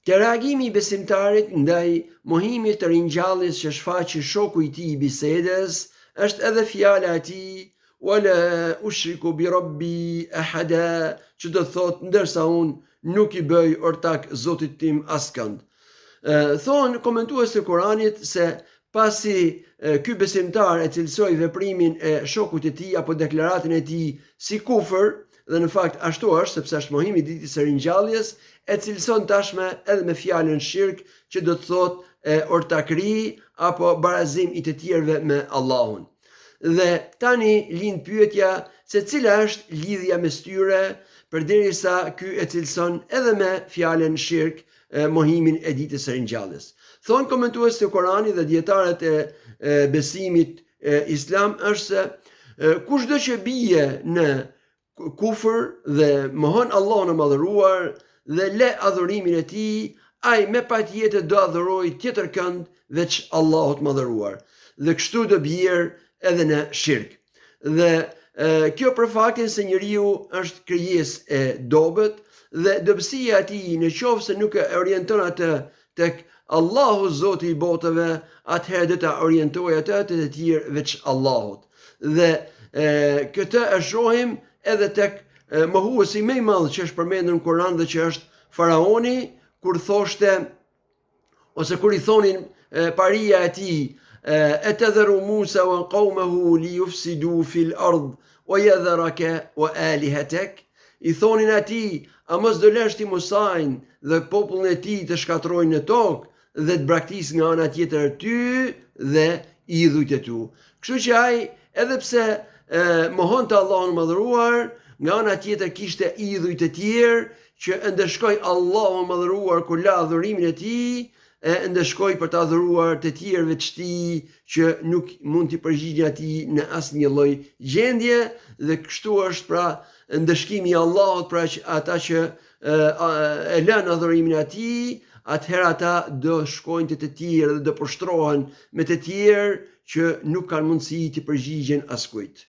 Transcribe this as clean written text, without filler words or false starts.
Te reagimi I besimtarit ndaj mohimit të ringjalljes që shfaqi shoku I tij I bisedës është edhe fjala e tij wala ushriku bi rabbi ahada, që do thot ndërsa unë nuk I bëj ortak Zotit tim askënd. Thonë komentues të Kuranit se pasi ky besimtar e cilësoi veprimin e shokut të tij apo deklaratën e tij si kufër, dhe në fakt ashtu është, sepse është mohimi I ditës së ringjalljes, e cilëson tashme edhe me fjalën shirk, që do të thotë ortakri apo barazim I të tjerëve me Allahun. Dhe tani lind pyetja se cila është lidhja mes tyre, përderisa ky e cilëson edhe me fjalën shirk mohimin e ditës së ringjalljes. Thonë komentues të Kuranit dhe dietarët e besimit islam është se kushdo që bie në kufër dhe mohon Allahun e madhëruar dhe le adhurimin e tij, ai me patjetër do adhurojë tjetër kënd veç Allahut madhëruar. Dhe kështu do bjerë edhe në shirk. Dhe kjo për faktin se njeriu është krijesë e dobët dhe dobësia e tij në qoftë se nuk e orienton atë tek Allahu Zoti I botëve, atëherë do ta orientojë atë te të tjerë veç Allahut. Dhe këtë e shohim edhe tek mohuesi më I madh që është përmendur në Kur'an dhe që është faraoni, kur thoshte ose kur I thonin paria e tij atadharu Musa wa qawmuhu li yufsidu fil ard wa yadharaka wa alihatak, I thonin atij, a mos do lësh ti Musain dhe popullin e tij të shkatrojnë në tokë dhe të braktis nga ana tjetër ty dhe idhujt e tu. Kështu që ai edhe pse mohonte Allahun madhëruar, nga ana tjetër kishte idhuj të tjerë që ndeshkoi Allahun madhëruar kur la adhurimin e tij, ndeshkoi për të adhuruar të tjerë veç tij që nuk mund t'i përgjigjen atij në asnjë lloj gjendje, dhe kështu është pra ndeshkimi I Allahut pra që ata që e lënë adhurimin e atij, atëherë ata do shkojnë te të tjerë dhe do përshtrohen me të tjerë që nuk kanë mundësi t'i përgjigjen askujt.